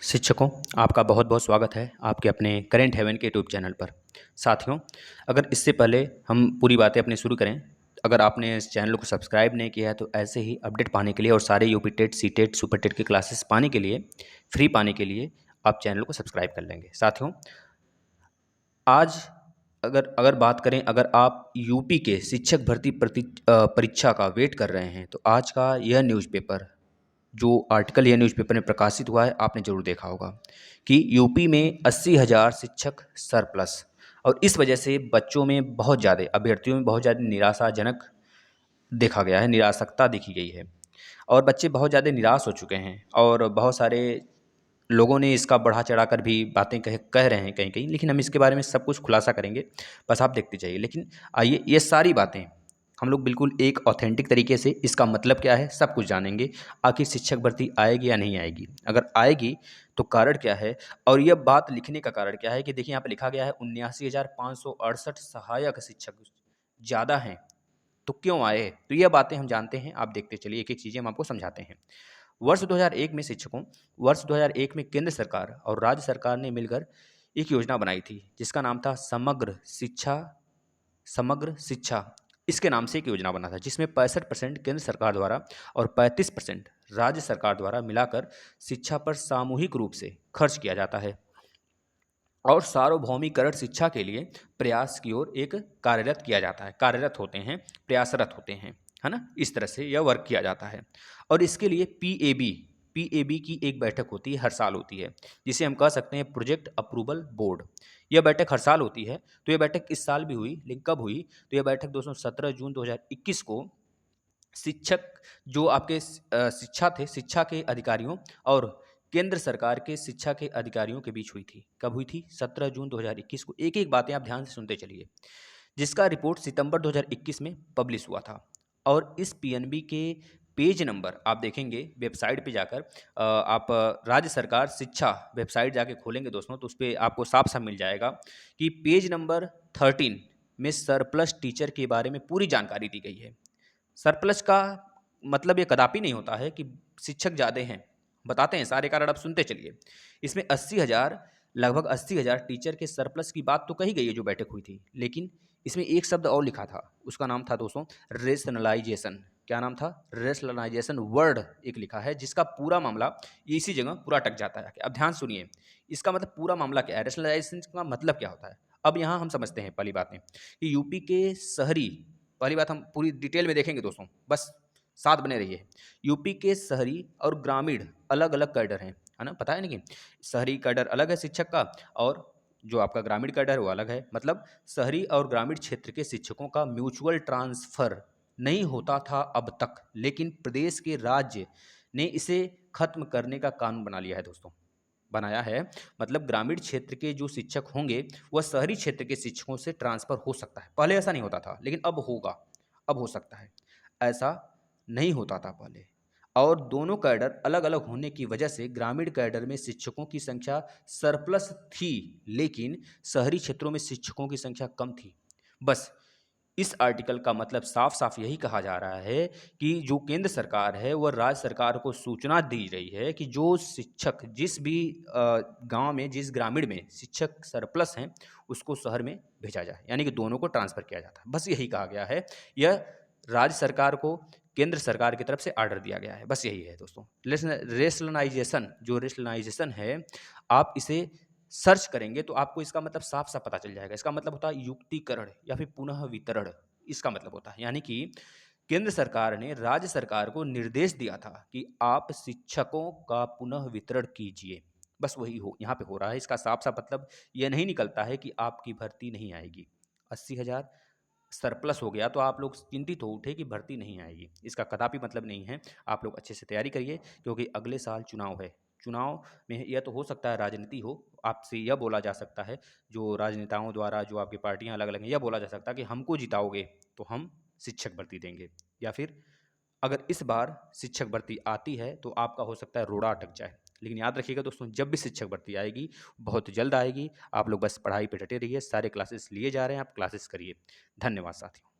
शिक्षकों, आपका बहुत बहुत स्वागत है आपके अपने करेंट हेवन के यूट्यूब चैनल पर। साथियों, अगर इससे पहले हम पूरी बातें अपनी शुरू करें, अगर आपने इस चैनल को सब्सक्राइब नहीं किया है तो ऐसे ही अपडेट पाने के लिए और सारे UP TET, C TET, super TET की क्लासेस पाने के लिए, फ्री पाने के लिए आप चैनल को सब्सक्राइब कर लेंगे। साथियों, आज अगर अगर बात करें, अगर आप यूपी के शिक्षक भर्ती परीक्षा का वेट कर रहे हैं तो आज का यह न्यूज़पेपर, जो आर्टिकल यह न्यूज़पेपर में प्रकाशित हुआ है, आपने ज़रूर देखा होगा कि यूपी में 80,000 शिक्षक सरप्लस, और इस वजह से बच्चों में बहुत ज़्यादा, अभ्यर्थियों में बहुत ज़्यादा निराशाजनक देखा गया है, निरासकता देखी गई है और बच्चे बहुत ज़्यादा निराश हो चुके हैं। और बहुत सारे लोगों ने इसका बढ़ा चढ़ाकर भी बातें कह रहे हैं कहीं कहीं, लेकिन हम इसके बारे में सब कुछ खुलासा करेंगे, बस आप देखते जाइए। लेकिन आइए, ये सारी बातें हम लोग बिल्कुल एक ऑथेंटिक तरीके से, इसका मतलब क्या है, सब कुछ जानेंगे। आखिर शिक्षक भर्ती आएगी या नहीं आएगी, अगर आएगी तो कारण क्या है, और यह बात लिखने का कारण क्या है कि देखिए यहाँ पे लिखा गया है 79,568 सहायक शिक्षक ज़्यादा हैं, तो क्यों आए, तो यह बातें हम जानते हैं। आप देखते चलिए, एक एक चीज़ें हम आपको समझाते हैं। वर्ष 2001 में शिक्षकों, वर्ष 2001 में केंद्र सरकार और राज्य सरकार ने मिलकर एक योजना बनाई थी जिसका नाम था समग्र शिक्षा। इसके नाम से एक योजना बना था जिसमें 65% केंद्र सरकार द्वारा और 35% राज्य सरकार द्वारा मिलाकर शिक्षा पर सामूहिक रूप से खर्च किया जाता है और सार्वभौमिकरण शिक्षा के लिए प्रयास की ओर एक कार्यरत किया जाता है, कार्यरत होते हैं, प्रयासरत होते हैं, है ना। इस तरह से यह वर्क किया जाता है और इसके लिए पीएबी की एक बैठक होती है, हर साल होती है, जिसे हम कह सकते हैं प्रोजेक्ट अप्रूवल बोर्ड। यह बैठक हर साल होती है, तो यह बैठक इस साल भी हुई, लेकिन कब हुई, तो यह बैठक दोस्तों 17 जून 2021 को शिक्षक, जो आपके शिक्षा थे, शिक्षा के अधिकारियों और केंद्र सरकार के शिक्षा के अधिकारियों के बीच हुई थी। कब हुई थी? 17 जून 2021 को। एक एक बातें आप ध्यान से सुनते चलिए, जिसका रिपोर्ट सितंबर 2021 में पब्लिश हुआ था। और इस पीएनबी के पेज नंबर आप देखेंगे वेबसाइट पे जाकर, आप राज्य सरकार शिक्षा वेबसाइट जाके खोलेंगे दोस्तों, तो उस पर आपको साफ साफ मिल जाएगा कि पेज नंबर 13 में सरप्लस टीचर के बारे में पूरी जानकारी दी गई है। सरप्लस का मतलब ये कदापि नहीं होता है कि शिक्षक ज़्यादा हैं, बताते हैं सारे कारण, आप सुनते चलिए। इसमें 80,000, लगभग 80,000 टीचर के सरप्लस की बात तो कही गई है जो बैठक हुई थी, लेकिन इसमें एक शब्द और लिखा था, उसका नाम था दोस्तों रेशनलाइजेशन। क्या नाम था? रेशनलाइजेशन वर्ड एक लिखा है, जिसका पूरा मामला इसी जगह पूरा अटक जाता है। अब ध्यान सुनिए, इसका मतलब पूरा मामला क्या है, रेशनलाइजेशन का मतलब क्या होता है। अब यहाँ हम समझते हैं पहली बातें कि यूपी के शहरी, पहली बात हम पूरी डिटेल में देखेंगे दोस्तों, बस साथ बने रहिए। यूपी के शहरी और ग्रामीण अलग अलग कैडर हैं, है ना, पता है ना कि शहरी कैडर अलग है शिक्षक का, और जो आपका ग्रामीण कैडर है वो अलग है। मतलब शहरी और ग्रामीण क्षेत्र के शिक्षकों का म्यूचुअल ट्रांसफर नहीं होता था अब तक, लेकिन प्रदेश के राज्य ने इसे खत्म करने का कानून बना लिया है दोस्तों, बनाया है। मतलब ग्रामीण क्षेत्र के जो शिक्षक होंगे वह शहरी क्षेत्र के शिक्षकों से ट्रांसफर हो सकता है। पहले ऐसा नहीं होता था, लेकिन अब होगा, अब हो सकता है। ऐसा नहीं होता था पहले। और दोनों कैडर अलग अलग होने की वजह से ग्रामीण कैडर में शिक्षकों की संख्या सरप्लस थी, लेकिन शहरी क्षेत्रों में शिक्षकों की संख्या कम थी। बस इस आर्टिकल का मतलब साफ साफ यही कहा जा रहा है कि जो केंद्र सरकार है वह राज्य सरकार को सूचना दी रही है कि जो शिक्षक जिस भी गांव में, जिस ग्रामीण में शिक्षक सरप्लस हैं, उसको शहर में भेजा जाए, यानी कि दोनों को ट्रांसफ़र किया जाता है। बस यही कहा गया है, यह राज्य सरकार को केंद्र सरकार की तरफ से आर्डर दिया गया है, बस यही है दोस्तों। रेशनलाइजेशन, जो रेशनलाइजेशन है, आप इसे सर्च करेंगे तो आपको इसका मतलब साफ साफ पता चल जाएगा। इसका मतलब होता है युक्तिकरण या फिर पुनः वितरण, इसका मतलब होता है। यानी कि केंद्र सरकार ने राज्य सरकार को निर्देश दिया था कि आप शिक्षकों का पुनः वितरण कीजिए, बस वही हो यहाँ पे हो रहा है। इसका साफ साफ मतलब यह नहीं निकलता है कि आपकी भर्ती नहीं आएगी। 80,000 सरप्लस हो गया तो आप लोग चिंतित हो उठे कि भर्ती नहीं आएगी, इसका कदापि मतलब नहीं है। आप लोग अच्छे से तैयारी करिए, क्योंकि अगले साल चुनाव है। चुनाव में यह तो हो सकता है राजनीति हो, आपसे यह बोला जा सकता है, जो राजनेताओं द्वारा, जो आपकी पार्टियां अलग अलग हैं, यह बोला जा सकता है कि हमको जिताओगे तो हम शिक्षक भर्ती देंगे, या फिर अगर इस बार शिक्षक भर्ती आती है तो आपका हो सकता है रोड़ा अटक जाए। लेकिन याद रखिएगा दोस्तों, जब भी शिक्षक भर्ती आएगी बहुत जल्द आएगी। आप लोग बस पढ़ाई पे डटे रहिए, सारे क्लासेस लिए जा रहे हैं, आप क्लासेस करिए। धन्यवाद साथियों।